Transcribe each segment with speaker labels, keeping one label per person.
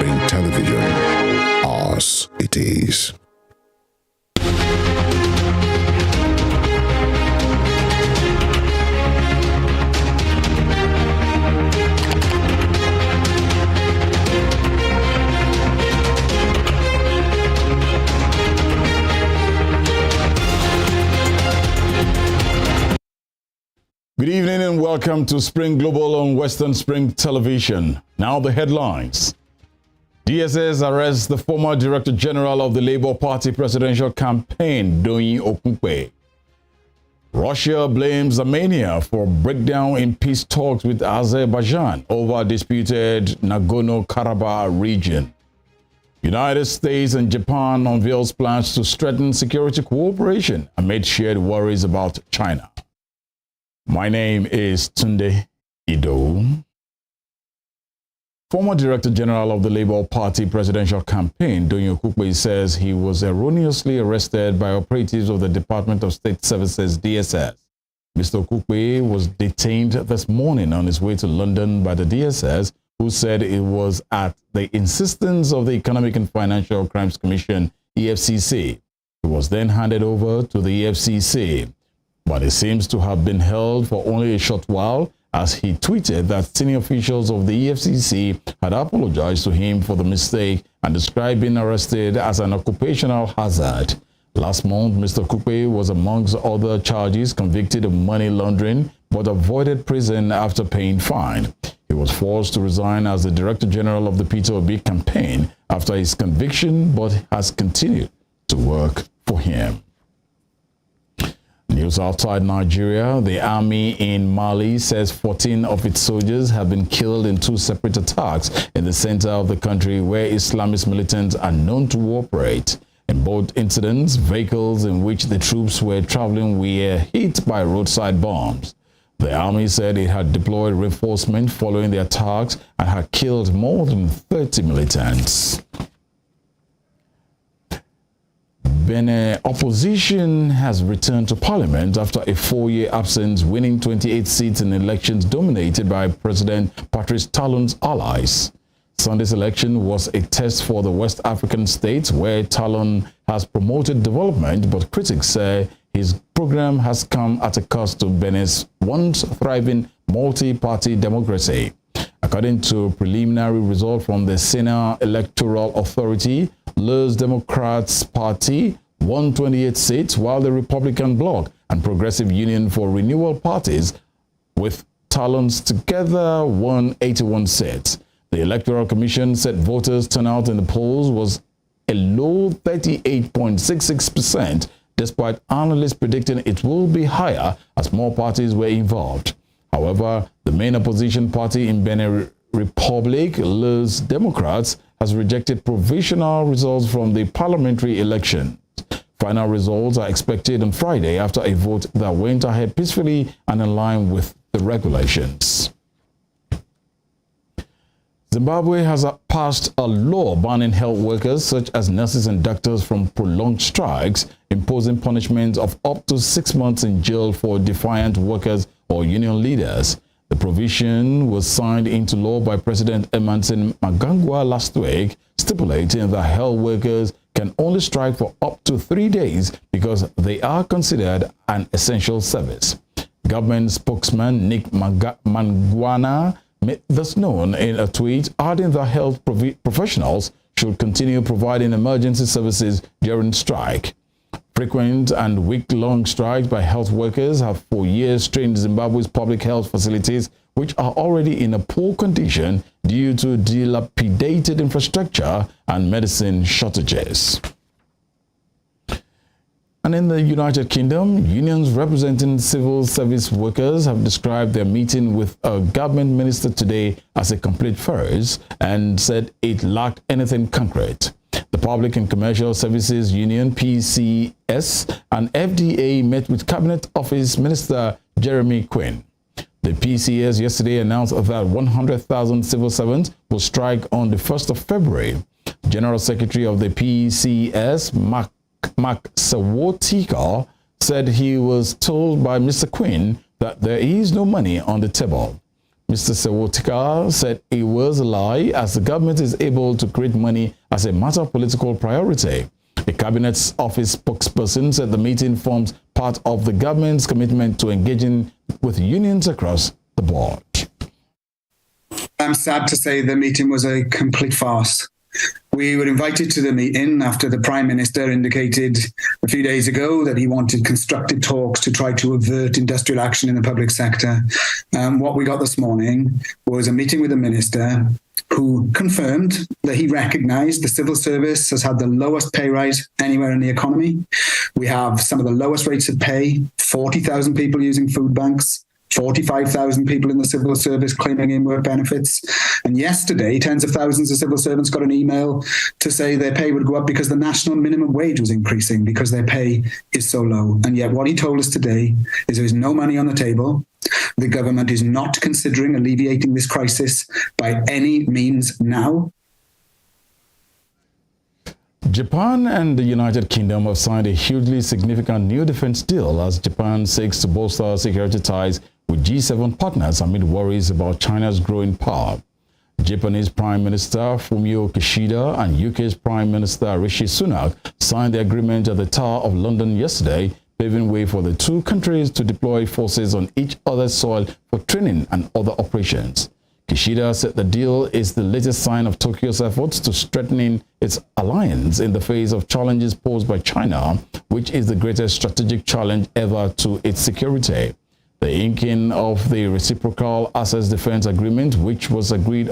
Speaker 1: Spring Television. Ours it is.
Speaker 2: Good evening and welcome to Spring Global on Western Spring Television. Now the headlines. DSS arrests the former Director General of the Labour Party presidential campaign, Doyin Okupe. Russia blames Armenia for breakdown in peace talks with Azerbaijan over disputed Nagorno-Karabakh region. United States and Japan unveils plans to strengthen security cooperation amid shared worries about China. My name is Tunde Ido. Former Director General of the Labour Party presidential campaign, Doyin Okupe, says he was erroneously arrested by operatives of the Department of State Services, DSS. Mr. Okupe was detained this morning on his way to London by the DSS, who said it was at the insistence of the Economic and Financial Crimes Commission, EFCC. He was then handed over to the EFCC. But he seems to have been held for only a short while, as he tweeted that senior officials of the EFCC had apologized to him for the mistake and described being arrested as an occupational hazard. Last month, Mr. Okupe was amongst other charges convicted of money laundering but avoided prison after paying fine. He was forced to resign as the Director General of the Peter Obi campaign after his conviction, but has continued to work for him. News outside Nigeria. The army in Mali says 14 of its soldiers have been killed in two separate attacks in the center of the country where Islamist militants are known to operate. In both incidents, vehicles in which the troops were traveling were hit by roadside bombs. The army said it had deployed reinforcement following the attacks and had killed more than 30 militants. Benin opposition has returned to parliament after a 4-year absence, winning 28 seats in elections dominated by President Patrice Talon's allies. Sunday's election was a test for the West African states where Talon has promoted development, but critics say his program has come at a cost to Benin's once thriving multi-party democracy. According to preliminary result from the Sena Electoral Authority, Les Democrats Party won 28 seats, while the Republican Bloc and Progressive Union for Renewal parties with Talons together won 81 seats. The Electoral Commission said voters' turnout in the polls was a low 38.66%, despite analysts predicting it will be higher as more parties were involved. However, the main opposition party in Benin Republic, Les Democrats, has rejected provisional results from the parliamentary election. Final results are expected on Friday after a vote that went ahead peacefully and in line with the regulations. Zimbabwe has passed a law banning health workers such as nurses and doctors from prolonged strikes, imposing punishments of up to 6 months in jail for defiant workers or union leaders. The provision was signed into law by President Emmerson Mnangagwa last week, stipulating that health workers can only strike for up to 3 days because they are considered an essential service. Government spokesman Nick Mangwana made this known in a tweet, adding that health professionals should continue providing emergency services during strike. Frequent and week-long strikes by health workers have for years strained Zimbabwe's public health facilities, which are already in a poor condition due to dilapidated infrastructure and medicine shortages. And in the United Kingdom, unions representing civil service workers have described their meeting with a government minister today as a complete farce and said it lacked anything concrete. The Public and Commercial Services Union, PCS, and FDA met with Cabinet Office Minister Jeremy Quinn. The PCS yesterday announced that 100,000 civil servants will strike on the 1st of February. General Secretary of the PCS, Mark Sawotika, said he was told by Mr. Quinn that there is no money on the table. Mr. Sewotika said it was a lie, as the government is able to create money as a matter of political priority. The Cabinet's office spokesperson said the meeting forms part of the government's commitment to engaging with unions across the board.
Speaker 3: I'm sad to say the meeting was a complete farce. We were invited to the meeting after the Prime Minister indicated a few days ago that he wanted constructive talks to try to avert industrial action in the public sector. What we got this morning was a meeting with the Minister who confirmed that he recognised the civil service has had the lowest pay rise anywhere in the economy. We have some of the lowest rates of pay, 40,000 people using food banks, 45,000 people in the civil service claiming in-work benefits. And yesterday, tens of thousands of civil servants got an email to say their pay would go up because the national minimum wage was increasing because their pay is so low. And yet what he told us today is there is no money on the table. The government is not considering alleviating this crisis by any means now.
Speaker 2: Japan and the United Kingdom have signed a hugely significant new defense deal as Japan seeks to bolster security ties with G7 partners amid worries about China's growing power. Japanese Prime Minister Fumio Kishida and UK's Prime Minister Rishi Sunak signed the agreement at the Tower of London yesterday, paving way for the two countries to deploy forces on each other's soil for training and other operations. Kishida said the deal is the latest sign of Tokyo's efforts to strengthening its alliance in the face of challenges posed by China, which is the greatest strategic challenge ever to its security. The inking of the Reciprocal Assets Defense Agreement, which was agreed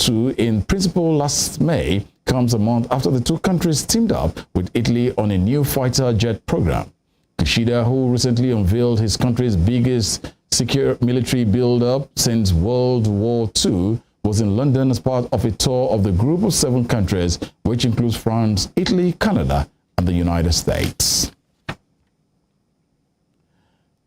Speaker 2: to in principle last May, comes a month after the two countries teamed up with Italy on a new fighter jet program. Kishida, who recently unveiled his country's biggest secure military build-up since World War II, was in London as part of a tour of the group of 7 countries, which includes France, Italy, Canada, and the United States.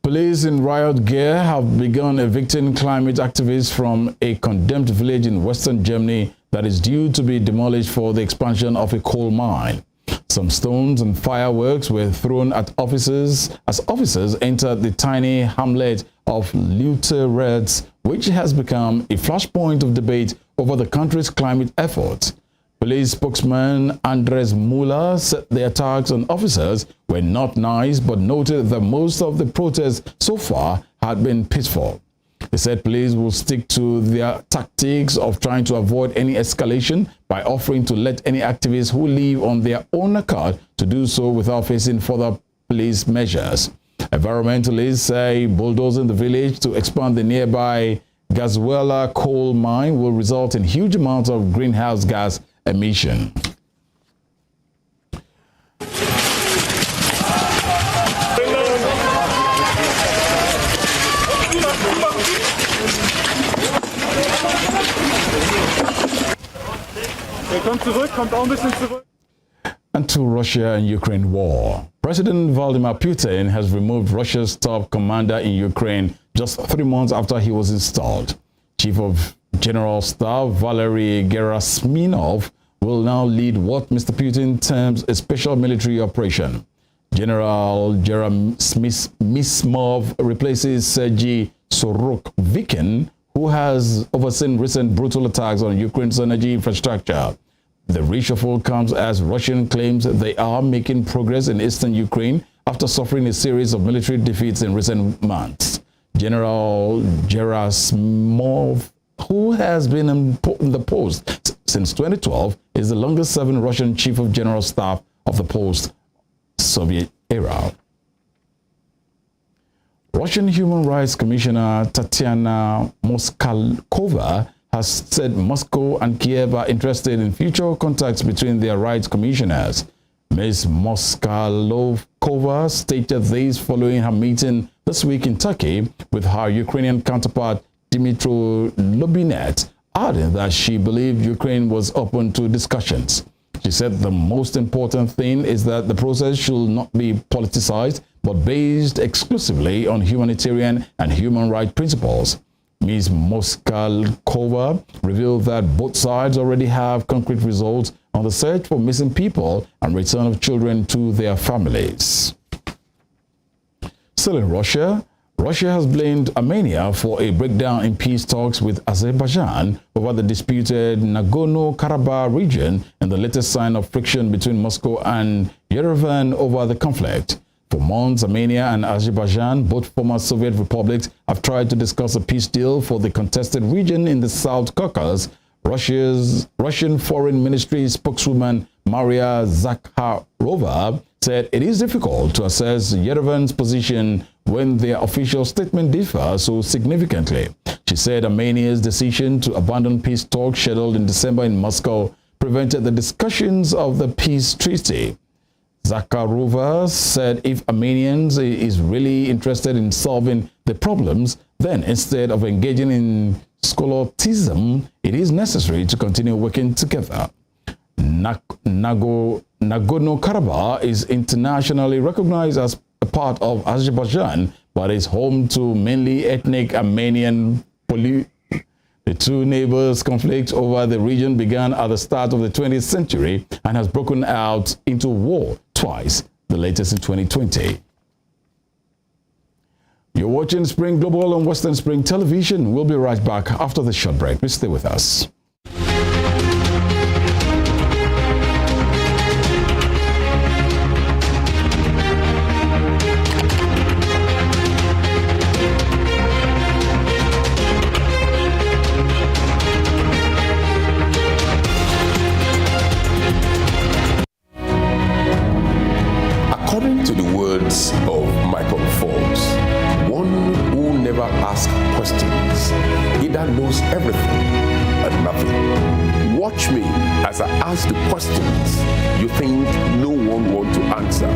Speaker 2: Police in riot gear have begun evicting climate activists from a condemned village in western Germany that is due to be demolished for the expansion of a coal mine. Some stones and fireworks were thrown at officers as officers entered the tiny hamlet of Lutherets, which has become a flashpoint of debate over the country's climate efforts. Police spokesman Andres Muller said the attacks on officers were not nice, but noted that most of the protests so far had been peaceful. They said police will stick to their tactics of trying to avoid any escalation by offering to let any activists who leave on their own account to do so without facing further police measures. Environmentalists say bulldozing the village to expand the nearby Gazuela coal mine will result in huge amounts of greenhouse gas emission. And to Russia and Ukraine war. President Vladimir Putin has removed Russia's top commander in Ukraine just 3 months after he was installed. Chief of General Staff Valery Gerasimov will now lead what Mr. Putin terms a special military operation. General Gerasimov replaces Sergei Sorokikin, who has overseen recent brutal attacks on Ukraine's energy infrastructure. The reshuffle comes as Russia claims they are making progress in eastern Ukraine after suffering a series of military defeats in recent months. General Gerasimov, who has been in the post since 2012, is the longest-serving Russian chief of general staff of the post-Soviet era. Russian Human Rights Commissioner Tatiana Moskalkova has said Moscow and Kiev are interested in future contacts between their rights commissioners. Ms. Moskalkova stated this following her meeting this week in Turkey with her Ukrainian counterpart Dmytro Lobinet, adding that she believed Ukraine was open to discussions. She said the most important thing is that the process should not be politicized, but based exclusively on humanitarian and human rights principles. Ms. Moskalkova revealed that both sides already have concrete results on the search for missing people and return of children to their families. Still in Russia, Russia has blamed Armenia for a breakdown in peace talks with Azerbaijan over the disputed Nagorno-Karabakh region and the latest sign of friction between Moscow and Yerevan over the conflict. For months, Armenia and Azerbaijan, both former Soviet republics, have tried to discuss a peace deal for the contested region in the South Caucasus. Russian Foreign Ministry spokeswoman Maria Zakharova said it is difficult to assess Yerevan's position when their official statement differs so significantly. She said Armenia's decision to abandon peace talks scheduled in December in Moscow prevented the discussions of the peace treaty. Zakharova said if Armenians is really interested in solving the problems, then instead of engaging in scholasticism, it is necessary to continue working together. Nagorno-Karabakh is internationally recognized as a part of Azerbaijan, but is home to mainly ethnic Armenian The two neighbors' conflict over the region began at the start of the 20th century and has broken out into war twice, the latest in 2020. You're watching Spring Global on Western Spring Television. We'll be right back after the short break. Please stay with us.
Speaker 1: According to the words of Michael Forbes, one who never asks questions either knows everything and nothing. Watch me as I ask the questions you think no one wants to answer.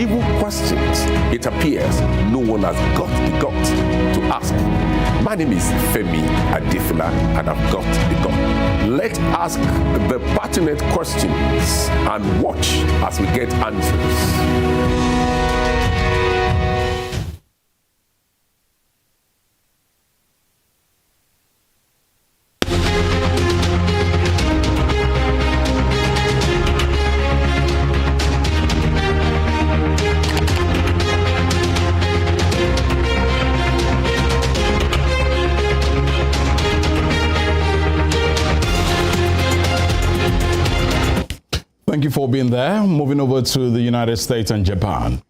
Speaker 1: Even questions it appears no one has got the guts to ask. My name is Femi Adefula and I've got the gut. Let's ask the pertinent questions and watch as we get answers.
Speaker 2: Thank you for being there. Moving over to the United States and Japan.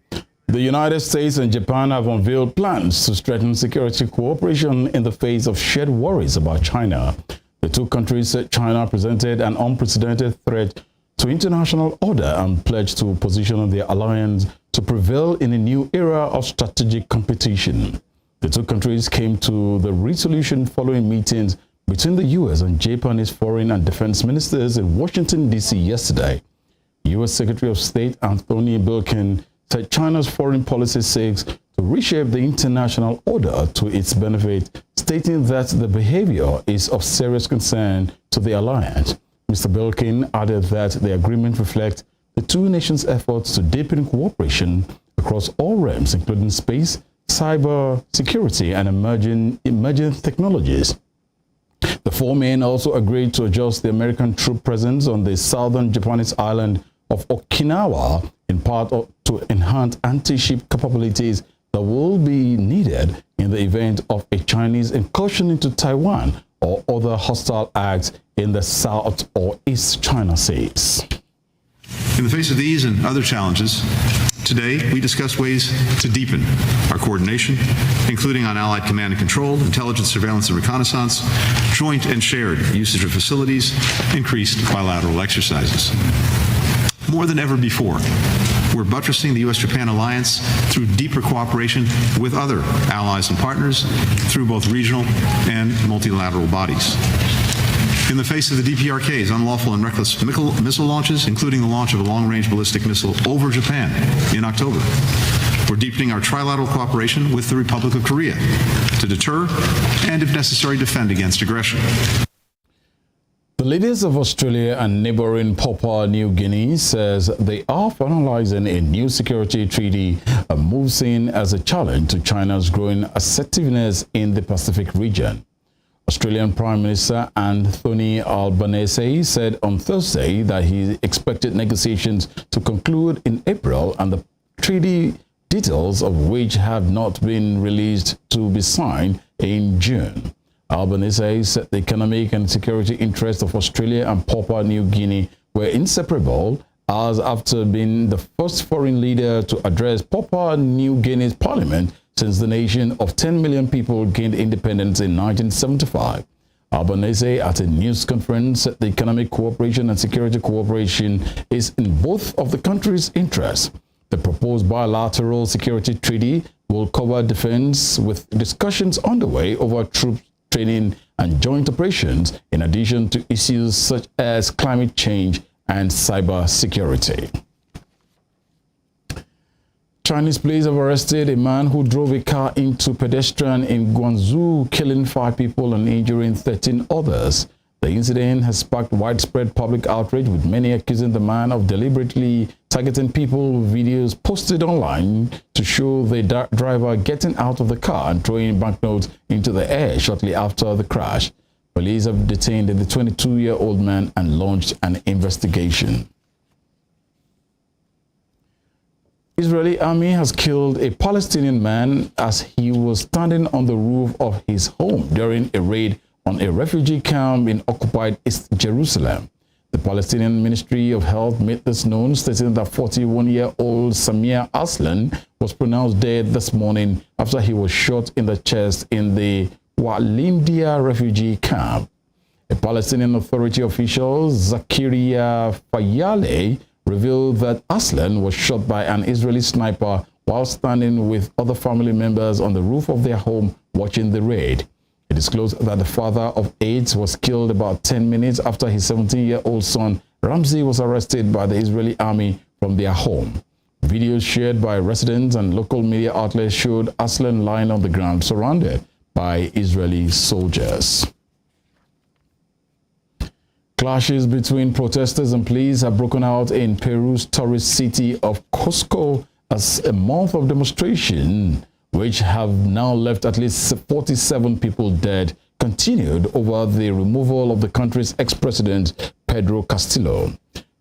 Speaker 2: The United States and Japan have unveiled plans to strengthen security cooperation in the face of shared worries about China. The two countries said China presented an unprecedented threat to international order and pledged to position their alliance to prevail in a new era of strategic competition. The two countries came to the resolution following meetings between the U.S. and Japanese foreign and defense ministers in Washington, D.C. yesterday. U.S. Secretary of State Anthony Blinken said China's foreign policy seeks to reshape the international order to its benefit, stating that the behavior is of serious concern to the alliance. Mr. Blinken added that the agreement reflects the two nations' efforts to deepen cooperation across all realms, including space, cyber security, and emerging technologies. The four men also agreed to adjust the American troop presence on the southern Japanese island of Okinawa, in part to enhance anti-ship capabilities that will be needed in the event of a Chinese incursion into Taiwan or other hostile acts in the South or East China Seas.
Speaker 4: In the face of these and other challenges, today we discuss ways to deepen our coordination, including on allied command and control, intelligence, surveillance, and reconnaissance, joint and shared usage of facilities, increased bilateral exercises. More than ever before, we're buttressing the U.S.-Japan alliance through deeper cooperation with other allies and partners through both regional and multilateral bodies. In the face of the DPRK's unlawful and reckless missile launches, including the launch of a long-range ballistic missile over Japan in October, we're deepening our trilateral cooperation with the Republic of Korea to deter and, if necessary, defend against aggression.
Speaker 2: The leaders of Australia and neighboring Papua New Guinea says they are finalizing a new security treaty, a move seen as a challenge to China's growing assertiveness in the Pacific region. Australian Prime Minister Anthony Albanese said on Thursday that he expected negotiations to conclude in April and the treaty details of which have not been released to be signed in June. Albanese said the economic and security interests of Australia and Papua New Guinea were inseparable, as after being the first foreign leader to address Papua New Guinea's parliament since the nation of 10 million people gained independence in 1975. Albanese, at a news conference, said the economic cooperation and security cooperation is in both of the countries' interests. The proposed bilateral security treaty will cover defense, with discussions underway over troop training and joint operations, in addition to issues such as climate change and cyber security. Chinese police have arrested a man who drove a car into pedestrian in Guangzhou, killing 5 people and injuring 13 others. The incident has sparked widespread public outrage, with many accusing the man of deliberately targeting people. Videos posted online to show the driver getting out of the car and throwing banknotes into the air shortly after the crash. Police have detained the 22-year-old man and launched an investigation. Israeli army has killed a Palestinian man as he was standing on the roof of his home during a raid on a refugee camp in occupied East Jerusalem. The Palestinian Ministry of Health made this known, stating that 41-year-old Samir Aslan was pronounced dead this morning after he was shot in the chest in the Walindia refugee camp. A Palestinian Authority official, Zakaria Fayale, revealed that Aslan was shot by an Israeli sniper while standing with other family members on the roof of their home watching the raid. It disclosed that the father of 8 was killed about 10 minutes after his 17-year-old son Ramzi was arrested by the Israeli army from their home. Videos shared by residents and local media outlets showed Aslan lying on the ground surrounded by Israeli soldiers. Clashes between protesters and police have broken out in Peru's tourist city of Cusco as a month of demonstration, which have now left at least 47 people dead, continued over the removal of the country's ex-president, Pedro Castillo.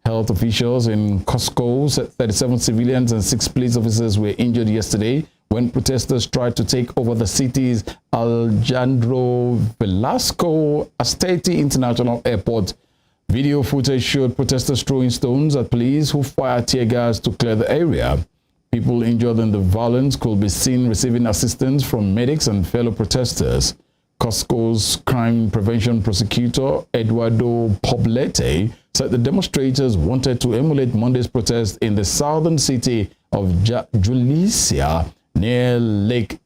Speaker 2: Health officials in Cusco said 37 civilians and 6 police officers were injured yesterday when protesters tried to take over the city's Alejandro Velasco Astete International Airport. Video footage showed protesters throwing stones at police who fired tear gas to clear the area. People injured in the violence could be seen receiving assistance from medics and fellow protesters. Cusco's crime prevention prosecutor, Eduardo Poblete, said the demonstrators wanted to emulate Monday's protest in the southern city of Julicia near Lake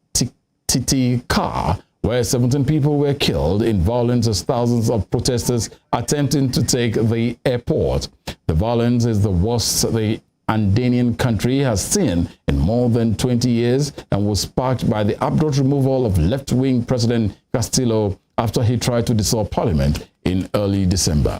Speaker 2: Titicaca, where 17 people were killed in violence as thousands of protesters attempting to take the airport. The violence is the worst the Andean country has seen in more than 20 years and was sparked by the abrupt removal of left-wing President Castillo after he tried to dissolve parliament in early December.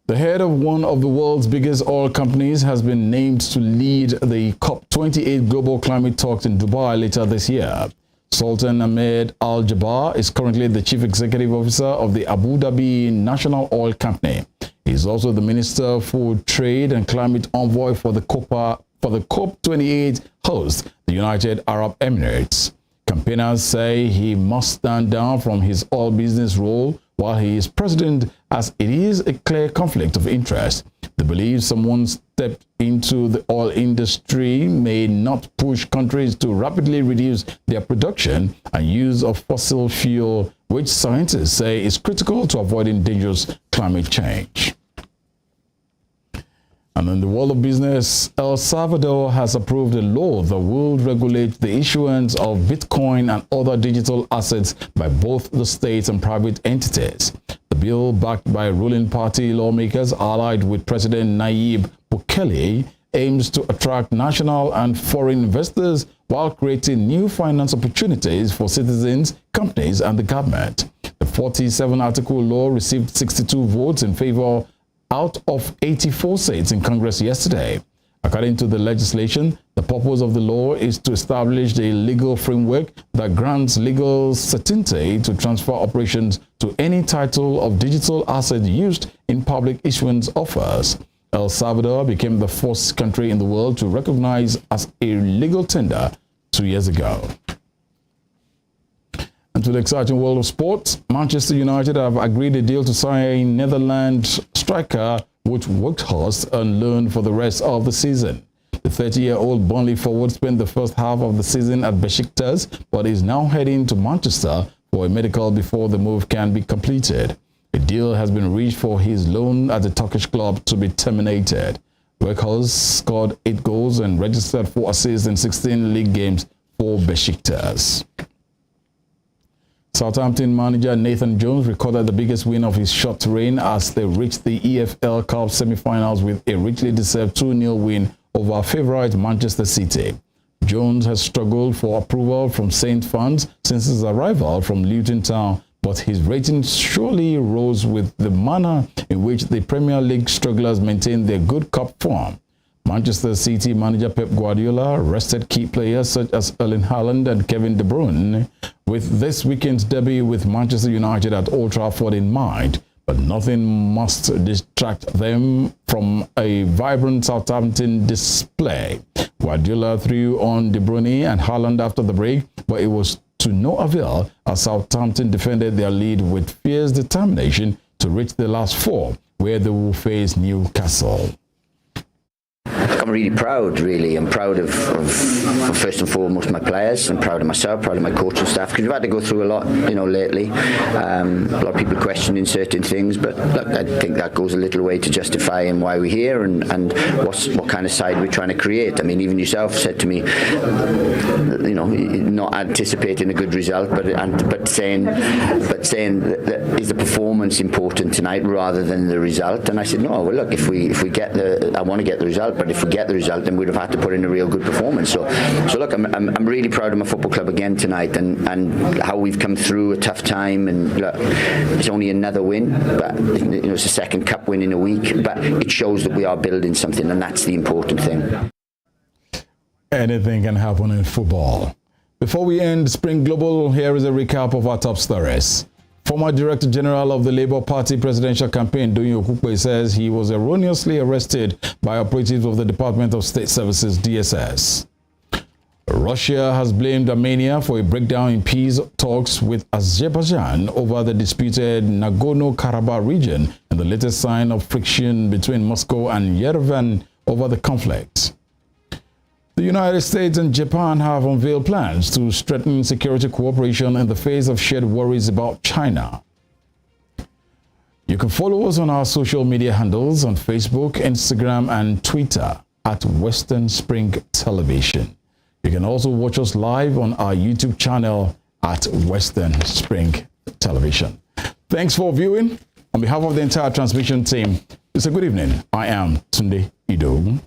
Speaker 2: The head of one of the world's biggest oil companies has been named to lead the COP28 global climate talks in Dubai later this year. Sultan Ahmed Al Jaber is currently the chief executive officer of the Abu Dhabi National Oil Company. He is also the Minister for Trade and Climate Envoy for the COP28 host, the United Arab Emirates. Campaigners say he must stand down from his oil business role while he is president, as it is a clear conflict of interest. They believe someone stepped into the oil industry may not push countries to rapidly reduce their production and use of fossil fuel, which scientists say is critical to avoiding dangerous climate change. And in the world of business, El Salvador has approved a law that will regulate the issuance of Bitcoin and other digital assets by both the states and private entities. The bill, backed by ruling party lawmakers allied with President Nayib Bukele, aims to attract national and foreign investors while creating new finance opportunities for citizens, companies, and the government. The 47-article law received 62 votes in favor out of 84 seats in Congress yesterday. According to the legislation, the purpose of the law is to establish a legal framework that grants legal certainty to transfer operations to any title of digital asset used in public issuance offers. El Salvador became the first country in the world to recognize as a legal tender 2 years ago. And to the exciting world of sports, Manchester United have agreed a deal to sign Netherlands striker Wout Weghorst on loan for the rest of the season. The 30-year-old Burnley forward spent the first half of the season at Besiktas, but is now heading to Manchester for a medical before the move can be completed. A deal has been reached for his loan at the Turkish club to be terminated. Weghorst scored 8 goals and registered 4 assists in 16 league games for Besiktas. Southampton manager Nathan Jones recorded the biggest win of his short reign as they reached the EFL Cup semi-finals with a richly deserved 2-0 win over favourite Manchester City. Jones has struggled for approval from Saint fans since his arrival from Luton Town, but his ratings surely rose with the manner in which the Premier League strugglers maintained their good cup form. Manchester City manager Pep Guardiola rested key players such as Erling Haaland and Kevin De Bruyne with this weekend's derby with Manchester United at Old Trafford in mind, but nothing must distract them from a vibrant Southampton display. Guardiola threw on De Bruyne and Haaland after the break, but it was to no avail as Southampton defended their lead with fierce determination to reach the last 4, where they will face Newcastle.
Speaker 5: I'm really proud, really. I'm proud of first and foremost my players. I'm proud of myself, proud of my coaching staff, because we've had to go through a lot, lately. A lot of people questioning certain things, but look, I think that goes a little way to justifying why we're here and what kind of side we're trying to create. I mean, even yourself said to me, not anticipating a good result, but saying that is the performance important tonight rather than the result. And I said, no, well, look, if we get I want to get the result, but if we get the result, then we'd have had to put in a real good performance. So look, I'm really proud of my football club again tonight and how we've come through a tough time. And look, it's only another win, but it's a second cup win in a week. But it shows that we are building something, and that's the important thing.
Speaker 2: Anything can happen in football. Before we end Spring Global, here is a recap of our top stories. Former Director General of the Labour Party presidential campaign, Doyin Okupe, says he was erroneously arrested by operatives of the Department of State Services, DSS. Russia has blamed Armenia for a breakdown in peace talks with Azerbaijan over the disputed Nagorno-Karabakh region and the latest sign of friction between Moscow and Yerevan over the conflict. The United States and Japan have unveiled plans to strengthen security cooperation in the face of shared worries about China. You can follow us on our social media handles on Facebook, Instagram, and Twitter at Western Spring Television. You can also watch us live on our YouTube channel at Western Spring Television. Thanks for viewing. On behalf of the entire transmission team, it's a good evening. I am Tunde Idowu.